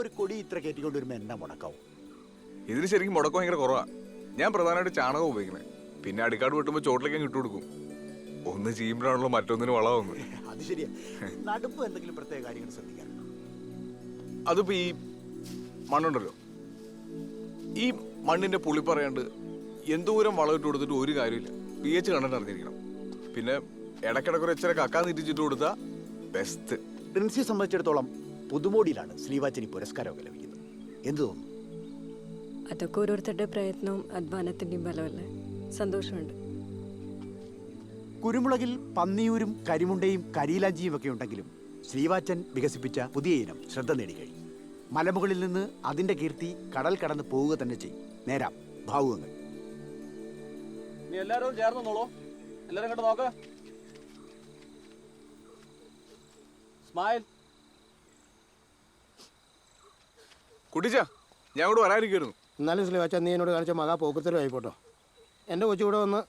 ഒരു കൊടി ഇത്ര കയറ്റിക്കൊണ്ട് വരുമ്പോൾ എന്നാ മുടക്കാവും? ഇതിന് ശരിക്കും മുടക്കം ഭയങ്കര കുറവാ. ഞാൻ പ്രധാനമായിട്ട് ചാണകം ഉപയോഗിക്കണേ. പിന്നെ അടിക്കാട് വെട്ടുമ്പോൾ ചോട്ടിലേക്ക് ഇട്ട് കൊടുക്കും. ഒന്ന് ചെയ്യുമ്പോഴാണല്ലോ മറ്റൊന്നിന് വളമാവുന്നത്. അത് ശരിയാ. നടുപ്പ് എന്തെങ്കിലും പ്രത്യേക കാര്യങ്ങൾ ശ്രദ്ധിക്കാറുണ്ട്? അതിപ്പോ ഈ മണ്ണുണ്ടല്ലോ, ഈ മണ്ണിന്റെ പുളി പറയാണ്ട് എന്തോരം വളം ഇട്ട് കൊടുത്തിട്ട് ഒരു കാര്യമില്ല. pH കണ്ടിട്ട് അറിഞ്ഞിരിക്കണം. പിന്നെ ഇടയ്ക്കിടയ്ക്ക് ഇച്ചിരി കക്കാൻ തിരിച്ചിട്ട് കൊടുത്താൽ ബെസ്റ്റ്. പ്രിൻസിയെ സംബന്ധിച്ചിടത്തോളം പുതുമോടിയിലാണ് ശ്രീവാച്ചനി പുരസ്കാരമൊക്കെ ലഭിക്കുന്നത്. എന്ത് തോന്നുന്നു? അതൊക്കെ ഓരോരുത്തരുടെ പ്രയത്നവും അധ്വാനത്തിന്റെയും ഫലമല്ലേ. സന്തോഷമുണ്ട്. കുരുമുളകിൽ പന്നിയൂരും കരിമുണ്ടയും കരിയിലാഞ്ചിയും ഒക്കെ ഉണ്ടെങ്കിലും ശ്രീവാച്ചൻ വികസിപ്പിച്ച പുതിയ ഇനം ശ്രദ്ധ നേടിക്കഴിഞ്ഞു. മലമുകളിൽ നിന്ന് അതിന്റെ കീർത്തി കടൽ കടന്ന് പോവുക തന്നെ ചെയ്യും. നേരാം ഭാവുകങ്ങൾ. എല്ലാരും ചേർന്നോളൂ. എല്ലാരും ഇങ്ങോട്ട് നോക്ക്. സ്മൈൽ. കുട്ടിച്ച, ഞാൻ ഇവിടെ വരാനിരിക്കുന്നു. എന്നാലും ശ്രീവാച്ച നീ എന്നോട് കാണിച്ച മകാ പോക്കത്തരം ആയിപ്പോട്ടോ. എൻ്റെ കൊച്ചു കൂടെ വന്ന്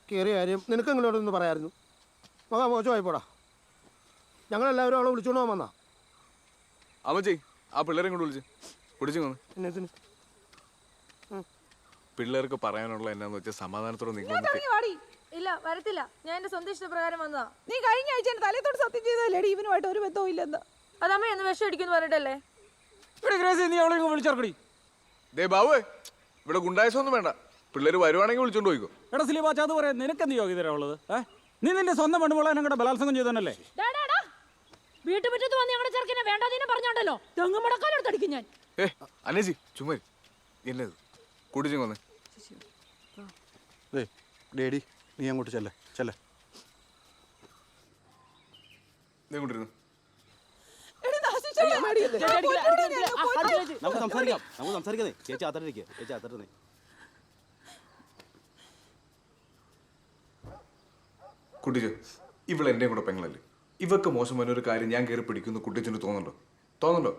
കയറിയ കാര്യം നിനക്ക് ഇങ്ങോട്ടൊന്ന് പറയായിരുന്നു. മകാ മോശമായിപ്പോടാ. ഞങ്ങളെല്ലാവരും അവളെ വിളിച്ചോണ്ട് പോകാൻ വന്നാ. അമ്മച്ചി, ആ പിള്ളേരെ കൊണ്ട് വിളിച്ച് കുടിച്ചു വന്ന്. എന്നത്തിന് പിള്ളേർക്ക് പറയാനുള്ള എന്നാന്ന് വെച്ചാൽ സമാധാനത്തോടെ നിങ്ങൾ ഇല്ല, വരത്തില്ല. ഞാൻ എന്റെ സ്വന്തം ഇഷ്ടപ്രകാരം വന്നതാ. നീ കഴിഞ്ഞ ആഴ്ച എന്റെ തലത്തോട് സത്യം ചെയ്തല്ലേടി ഇവനുമായിട്ട് ഒരു ബന്ധവും ഇല്ലെന്ന്. അതമ്മ എന്ന് വിഷം അടിക്കുന്നു പറഞ്ഞിട്ടല്ലേ. നീ അവളെ വിളിച്ചേർക്കടി. ദേ ബാബുവേ, ഇവിടെ ഗുണ്ടായസൊന്നും വേണ്ട. പിള്ളേര് വരുവാണെങ്കിൽ വിളിച്ചോണ്ട് പോയിക്കോ. എടാ സ്ലീപാച്ച, അത് പറയാം. നിനക്കെന്ത് യോഗ്യത ഉള്ളത്? നീ നിന്റെ സ്വന്തം പെണ്ണുമ്പോളെ ഞങ്ങളുടെ ബലാത്സംഗം ചെയ്തല്ലേ? വീട്ടുമുറ്റത്ത് വന്ന് ഞങ്ങളുടെ ചെറുക്കിനെ വേണ്ടാതീനെ പറഞ്ഞോണ്ടല്ലോ തെങ്ങ് മുടക്കാലെടുത്തടിക്കും ഞാൻ. അനേജി ചുമ്മാ എന്നത് കുടിച്ചു വന്നേ. ഡേഡി, നീ അങ്ങോട്ട് ചെല്ലേ ചെല്ലേ. കൊണ്ടിരുന്നു. നമുക്ക് സംസാരിക്കാം. ചേച്ചി ആത്തരേ. കുട്ടിച്ചു, ഇവൾ എൻ്റെയും കൂടെ പെങ്ങളല്ലേ. ഇവക്ക് മോശം വന്നൊരു കാര്യം ഞാൻ കയറി പിടിക്കുന്നു കുട്ടിച്ചന് തോന്നുന്നുണ്ടോ?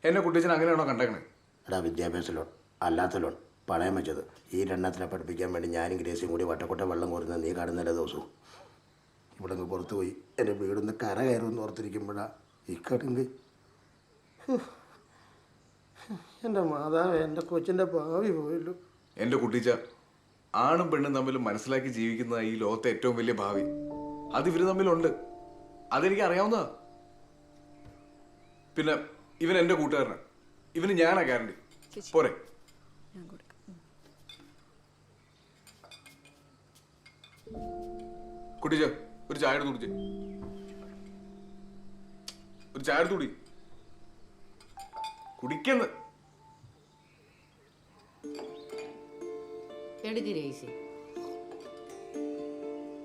എന്നെ കുട്ടിച്ചൻ അങ്ങനെയാണോ കണ്ടേക്കണേ? എടാ, വിദ്യാഭ്യാസ ലോൺ അല്ലാത്ത ലോൺ പണയം വെച്ചത്. ഈ രണ്ടെണ്ണത്തിനെ പഠിപ്പിക്കാൻ വേണ്ടി ഞാനും ഗ്രേസിയും കൂടി വട്ടക്കൊട്ട വെള്ളം കോരുന്ന നീ കാണുന്നില്ല ദിവസവും. ഇവിടെ നിന്ന് പുറത്തു പോയി എൻ്റെ വീടിന്ന് കര കയറുമെന്ന് ഓർത്തിരിക്കുമ്പോഴാ ഈ കടുങ്കി. എൻ്റെ മാതാവ്, എൻ്റെ കൊച്ചിൻ്റെ ഭാവി പോയല്ലോ. എൻ്റെ കുട്ടിച്ച, ആണും പെണ്ണും തമ്മിൽ മനസ്സിലാക്കി ജീവിക്കുന്ന ഈ ലോകത്തെ ഏറ്റവും വലിയ ഭാവി അത് ഇവര് തമ്മിലുണ്ട്. അതെനിക്ക് അറിയാവുന്നതാ. പിന്നെ ഇവൻ എൻ്റെ കൂട്ടുകാരനാണ്. ഇവന് ഞാനാ ഗ്യാരണ്ടി. പോരെ? കുട്ടിച്ച, ഒരു ചായ എടുത്ത് കുടിച്ചേ. ഒരു ചായ എടുത്ത് കുടിക്കുന്നു.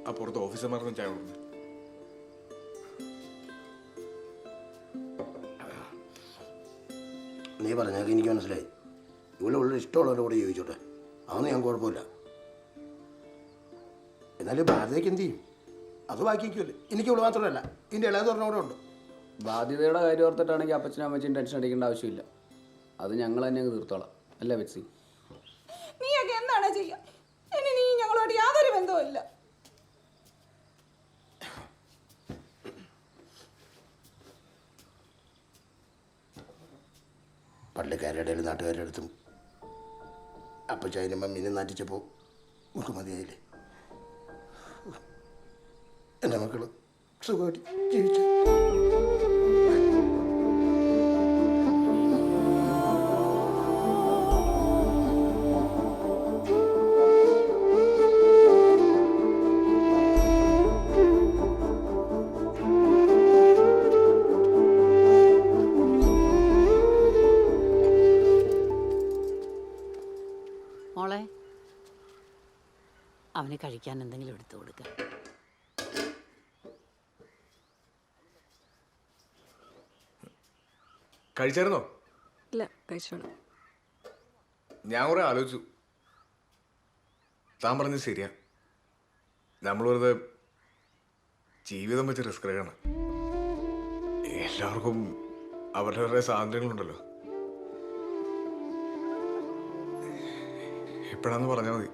ആ പുറത്ത് ഓഫീസർമാർക്കും ചായ കൊടുക്കുന്നു. നീ പറഞ്ഞാൽ എനിക്ക് മനസ്സിലായി. ഇവിടെ ഉള്ള ഇഷ്ടമുള്ളവരുടെ കൂടെ ചോദിച്ചോട്ടെ, അതൊന്നും ഞാൻ കുഴപ്പമില്ല. എന്നാലും ഭാരതയ്ക്ക് എന്ത് ചെയ്യും? അത് ബാക്കിക്കുമല്ലേ. എനിക്ക് ഇവിടെ മാത്രമല്ല, ഇതിൻ്റെ ഇളയതൊരെണ്ണം കൂടെ ഉണ്ട്. ബാധ്യതയുടെ കാര്യം ഓർത്തിട്ടാണെങ്കിൽ അപ്പച്ചനും അമ്മച്ചും ടെൻഷൻ അടിക്കേണ്ട ആവശ്യമില്ല. അത് ഞങ്ങൾ തന്നെ അങ്ങ് തീർത്തോളാം. അല്ലേ ബെറ്റ്സി? നീയൊക്കെ എന്താണ് ചെയ്യുക? ഇനി നീ ഞങ്ങളോട് യാതൊരു ബന്ധവും ഇല്ല. പള്ളിക്കാരുടെ ഇടയിൽ നാട്ടുകാരുടെ അടുത്തും അപ്പച്ചായനും മമ്മീനെ നാട്ടിച്ചപ്പോൾ നമുക്ക് മതിയായില്ലേ? എൻ്റെ മക്കൾ സുഖമായിട്ട് ജീവിച്ചു. മോളെ, അവന് കഴിക്കാൻ എന്തെങ്കിലും എടുത്തു കൊടുക്കുക. കഴിച്ചായിരുന്നോ? ഇല്ല, കഴിച്ചോളാം. ഞാൻ കുറെ ആലോചിച്ചു. താൻ പറഞ്ഞത് ശരിയാ. നമ്മൾ വെറുതെ ജീവിതം വെച്ച് റിസ്ക് എടുക്കണം. എല്ലാവർക്കും അവരുടെ സ്വാതന്ത്ര്യങ്ങളുണ്ടല്ലോ. എപ്പോഴാന്ന് പറഞ്ഞാൽ മതി,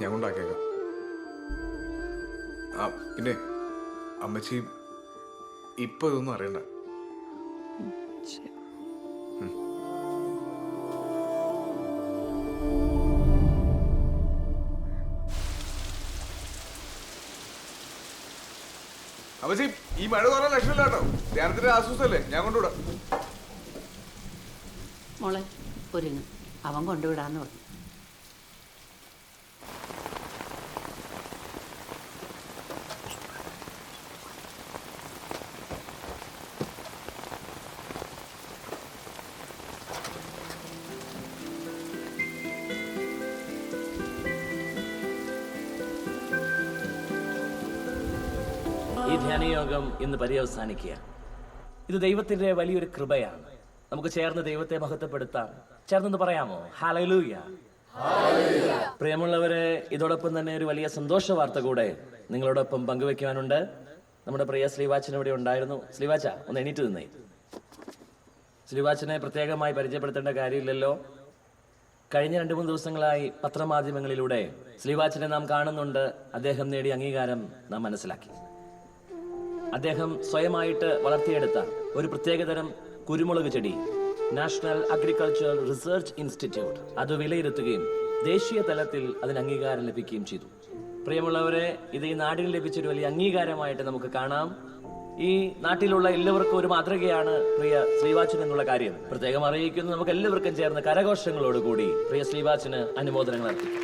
ഞാൻ കൊണ്ടാക്കിയേക്കാം. ആ പിന്നെ അമ്മച്ചി ഇപ്പൊ ഇതൊന്നും അറിയണ്ട. അമ്മച്ചി ഈ മഴ കുറേ ലക്ഷമില്ല കേട്ടോ. ധ്യാനത്തിന്റെ ആശ്വാസമല്ലേ, ഞാൻ കൊണ്ടുവിടാം. മോളെ ഒരുങ്ങ്, അവൻ കൊണ്ടുവിടാന്ന് പറഞ്ഞു. ഈ ധ്യാനയോഗം ഇന്ന് പര്യവസാനിക്കുക. ഇത് ദൈവത്തിന്റെ വലിയൊരു കൃപയാണ്. നമുക്ക് ചേർന്ന് ദൈവത്തെ മഹത്വപ്പെടുത്താം. ചേർന്നെന്ന് പറയാമോ? ഹല്ലേലൂയ. പ്രിയമുള്ളവരെ, ഇതോടൊപ്പം തന്നെ ഒരു വലിയ സന്തോഷ വാർത്ത കൂടെ നിങ്ങളോടൊപ്പം പങ്കുവെക്കാനുണ്ട്. നമ്മുടെ പ്രിയ ശ്രീവാച്ചൻ ഇവിടെ ഉണ്ടായിരുന്നു. ശ്രീവാച്ച ഒന്ന് എണീറ്റ് നിന്നേ. ശ്രീവാച്ചനെ പ്രത്യേകമായി പരിചയപ്പെടുത്തേണ്ട കാര്യമില്ലല്ലോ. കഴിഞ്ഞ 2-3 ദിവസങ്ങളായി പത്രമാധ്യമങ്ങളിലൂടെ ശ്രീവാച്ചനെ നാം കാണുന്നുണ്ട്. അദ്ദേഹം നേടിയ അംഗീകാരം നാം മനസ്സിലാക്കി. അദ്ദേഹം സ്വയമായിട്ട് വളർത്തിയെടുത്ത ഒരു പ്രത്യേകതരം കുരുമുളക് ചെടി നാഷണൽ അഗ്രികൾച്ചറൽ റിസർച്ച് ഇൻസ്റ്റിറ്റ്യൂട്ട് അത് വിലയിരുത്തുകയും ദേശീയ തലത്തിൽ അതിന് അംഗീകാരം ലഭിക്കുകയും ചെയ്തു. പ്രിയമുള്ളവരെ, ഇത് ഈ നാടിന് ലഭിച്ചൊരു വലിയ അംഗീകാരമായിട്ട് നമുക്ക് കാണാം. ഈ നാട്ടിലുള്ള എല്ലാവർക്കും ഒരു മാതൃകയാണ് പ്രിയ ശ്രീവാച്ചൻ എന്നുള്ള കാര്യം പ്രത്യേകം അറിയിക്കുന്നു. നമുക്ക് എല്ലാവർക്കും ചേർന്ന് കരഘോഷങ്ങളോടുകൂടി പ്രിയ ശ്രീവാച്ചന് അനുമോദനങ്ങൾ അർപ്പിക്കും.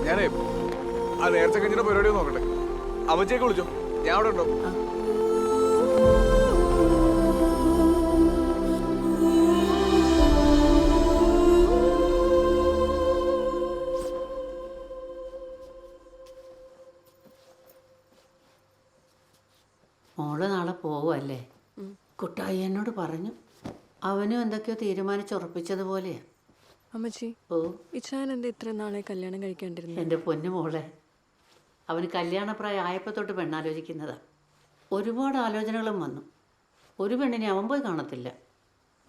ഞാനേ ആ നേരത്തെ കഴിഞ്ഞ പരിപാടി നോക്കട്ടെ. അമ്മച്ചിയൊക്കെ വിളിച്ചോ, ഞാൻ അവിടെ ഉണ്ടോ? മോള് നാളെ പോവല്ലേ? കുട്ടായി എന്നോട് പറഞ്ഞു. അവനും എന്തൊക്കെയോ തീരുമാനിച്ചുറപ്പിച്ചതുപോലെയാ. അമ്മച്ചി, ഓ ഇച്ചാൻ എന്താ ഇത്ര നാളെ കല്യാണം കഴിക്കാണ്ടിരുന്നത്? എൻ്റെ പൊന്നു മോളെ, അവന് കല്യാണപ്രായം ആയപ്പോൾ തൊട്ട് പെണ്ണാലോചിക്കുന്നതാ. ഒരുപാട് ആലോചനകളും വന്നു. ഒരു പെണ്ണിനെ അവൻ പോയി കാണത്തില്ല.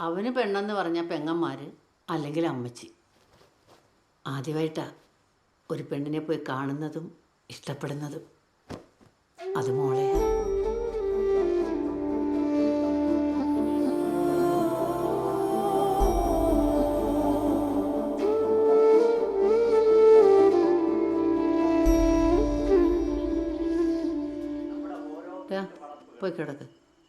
അവന് പെണ്ണെന്ന് പറഞ്ഞാൽ പെങ്ങന്മാർ അല്ലെങ്കിൽ അമ്മച്ചി. ആദ്യമായിട്ടാ ഒരു പെണ്ണിനെ പോയി കാണുന്നതും ഇഷ്ടപ്പെടുന്നതും. അത് മോളെയാ. പോയി കിടക്ക്.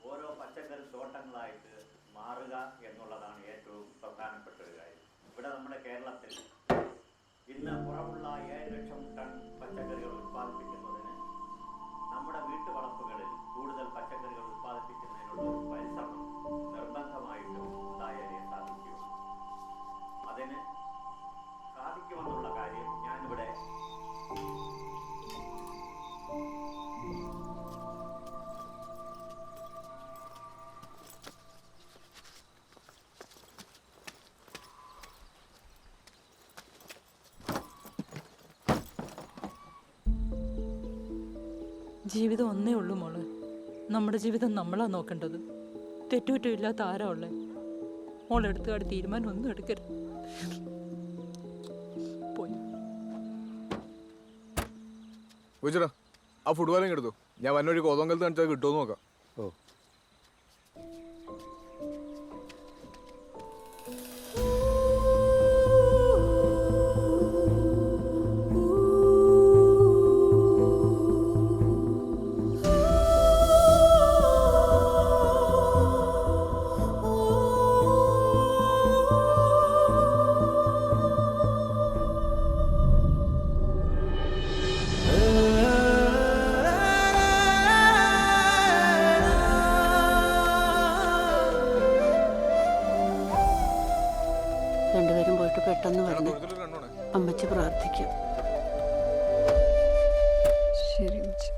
ഓരോ പച്ചക്കറി തോട്ടങ്ങളായിട്ട് മാറുക എന്നുള്ളതാണ് ഏറ്റവും പ്രധാനപ്പെട്ട ഒരു കാര്യം. ഇവിടെ നമ്മുടെ കേരളത്തിൽ ഇന്ന് പുറമുള്ള 7 ലക്ഷം ടൺ പച്ചക്കറികൾ ഉത്പാദിപ്പിക്കുന്നതിന് നമ്മുടെ വീട്ടുവളപ്പുകളിൽ കൂടുതൽ പച്ചക്കറികൾ ഉത്പാദിപ്പിക്കുന്നതിനുള്ള ഒരു പരിശ്രമം നിർബന്ധമായിട്ടും ഉണ്ടായാലേ സാധിക്കൂ. അതിന് സാധിക്കുമെന്നുള്ള കാര്യം ഞാനിവിടെ ജീവിതം ഒന്നേ ഉള്ളൂ മോള്. നമ്മുടെ ജീവിതം നമ്മളാ നോക്കേണ്ടത്. തെറ്റുകുറ്റമില്ലാത്ത ആരാ ഉള്ളേ? മോളെടുത്തുകാട് തീരുമാനം ഒന്നും എടുക്കരുത്. പോയി ആ ഫുട്ബോളിങ് എടുത്തു. ഞാൻ വന്നൊരു കോതങ്കലത്ത് കാണിച്ചാൽ കിട്ടുമോ നോക്കാം. ഓ, രണ്ടുപേരും പോയിട്ട് പെട്ടെന്ന് വരണം. അമ്മച്ചി പ്രാർത്ഥിക്കാം. ശരി അമ്മച്ചി.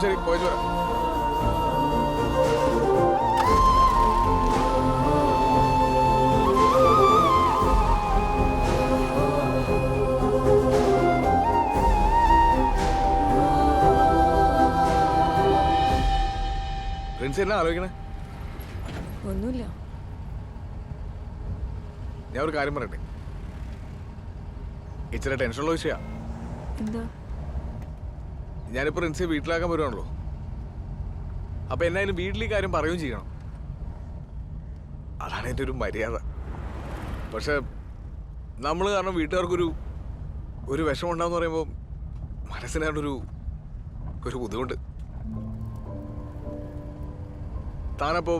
ശരി പോയിട്ട് വരാം. പ്രിൻസ് എന്നാ ആലോചിക്കണേ? ഒന്നുമില്ല. ഞാൻ ഒരു കാര്യം പറയട്ടെ, ഇച്ചിരി ടെൻഷനുള്ള വിഷയമാണ്. എന്താ? ഞാനിപ്പോൾ പ്രിൻസിയെ വീട്ടിലാക്കാൻ വരുവാണല്ലോ. അപ്പം എന്നായാലും വീട്ടിൽ ഈ കാര്യം പറയുകയും ചെയ്യണം. അതാണ് എൻ്റെ ഒരു മര്യാദ. പക്ഷെ നമ്മൾ കാരണം വീട്ടുകാർക്കൊരു വിഷമം ഉണ്ടാവെന്ന് പറയുമ്പോൾ മനസ്സിനായിട്ടൊരു ബുദ്ധിമുട്ട്. താനപ്പോൾ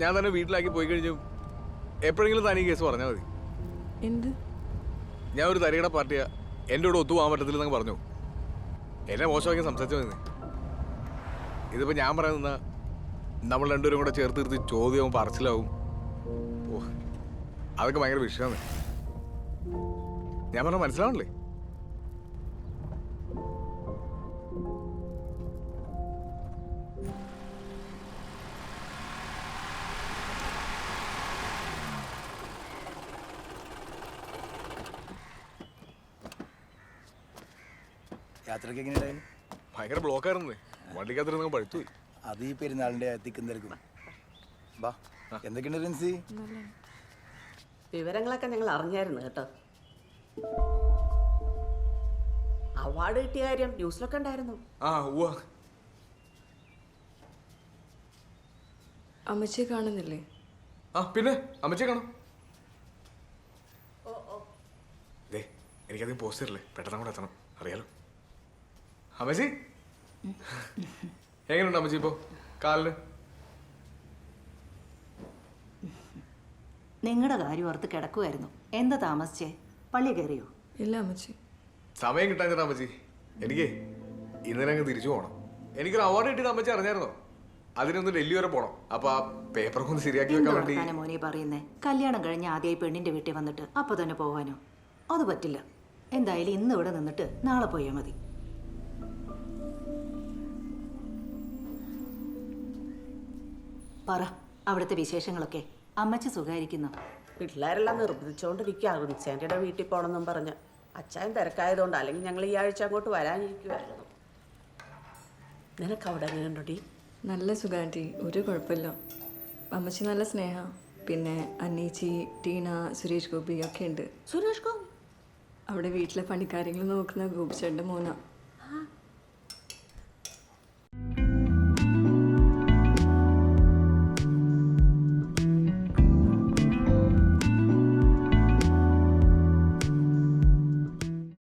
ഞാൻ തന്നെ വീട്ടിലാക്കി പോയി കഴിഞ്ഞു എപ്പോഴെങ്കിലും താൻ ഈ കേസ് പറഞ്ഞാൽ മതി. എന്ത്? ഞാൻ ഒരു തരികട പാർട്ടിയാ, എൻ്റെ കൂടെ ഒത്തുപോകാൻ പറ്റത്തില്ലെന്നങ്ങ് പറഞ്ഞു. എന്നെ മോശമാക്കി സംസാരിച്ചു മതി. ഇതിപ്പോൾ ഞാൻ പറയാൻ നിന്നാ നമ്മൾ രണ്ടുപേരും കൂടെ ചേർത്ത് നിർത്തി ചോദ്യവും പറച്ചിലാവും. ഓ, അതൊക്കെ ഭയങ്കര വിഷയമാണ്. ഞാൻ പറഞ്ഞ മനസ്സിലാവണല്ലേ? യാത്രയ്ക്ക് എങ്ങനെയുണ്ടായിരുന്നു? ഭയങ്കര ബ്ലോക്കായിരുന്നു. വണ്ടിക്കകത്തിരുന്ന് പഴുത്തുപോയി. അത് ഈ പെരുന്നാളിൻ്റെ തിക്കും തിരക്കും. ബാ, എന്തൊക്കെയുണ്ട് റിൻസി? വിവരങ്ങളൊക്കെ ഞങ്ങൾ അറിഞ്ഞായിരുന്നു കേട്ടോ. അവാർഡ് കിട്ടിയ കാര്യം ന്യൂസിലൊക്കെ ഉണ്ടായിരുന്നു. അമ്മച്ചിയെ കാണുന്നില്ലേ? പിന്നെ അമ്മച്ചി കാണാം. എനിക്കധികം പോസ്റ്റ് തരില്ലേ, പെട്ടെന്ന് കൂടെ എത്തണം, അറിയാലോ. അമ്മച്ചി എങ്ങനെയുണ്ട് അമ്മച്ചി ഇപ്പോ കാലിന്? നിങ്ങളുടെ കാര്യം ഓർത്ത് കിടക്കുമായിരുന്നു. എന്താ താമസിച്ചേ? പള്ളി കയറിയോ? ഇല്ല അമ്മച്ചി. സമയം കിട്ടാഞ്ഞിട്ടാ അമ്മച്ചി. എനിക്ക് ഇന്നലെ അങ്ങ് തിരിച്ചു പോകണം. എനിക്കൊരു അവാർഡ് കിട്ടിയത് അമ്മച്ചി അറിഞ്ഞായിരുന്നോ? അതിനൊന്ന് ഡൽഹി വരെ പോണം. അപ്പൊ ആ പേപ്പറൊക്കെ ഒന്ന് ശരിയാക്കി വെക്കാൻ വേണ്ടി. മോനെ പറയുന്നേ, കല്യാണം കഴിഞ്ഞ് ആദ്യമായി പെണ്ണിന്റെ വീട്ടിൽ വന്നിട്ട് അപ്പൊ തന്നെ പോകാനോ? അത് പറ്റില്ല. എന്തായാലും ഇന്ന് ഇവിടെ നിന്നിട്ട് നാളെ പോയാൽ മതി. പറ, അവിടുത്തെ വിശേഷങ്ങളൊക്കെ. അമ്മച്ചി സുഖായിരിക്കുന്നു? പിള്ളേരെല്ലാം നിർബന്ധിച്ചുകൊണ്ടിരിക്കുക റിൻസാൻ്റെ വീട്ടിൽ പോകണമെന്നും പറഞ്ഞ്. അച്ഛൻ തിരക്കായതുകൊണ്ട്, അല്ലെങ്കിൽ ഞങ്ങൾ ഈ ആഴ്ച അങ്ങോട്ട് വരാനിരിക്കുമായിരുന്നു. നിനക്ക് അവിടെ എങ്ങനെയുണ്ടോടി? നല്ല സുഖാൻറ്റി, ഒരു കുഴപ്പമില്ല. അമ്മച്ചി നല്ല സ്നേഹ. പിന്നെ അന്നീച്ചി, ടീന, സുരേഷ് ഗോപി ഒക്കെ ഉണ്ട്. സുരേഷ് ഗോപി അവിടെ വീട്ടിലെ പണിക്കാര്യങ്ങൾ നോക്കുന്ന ഗോപിച്ചേട്ടൻ്റെ മോനാ.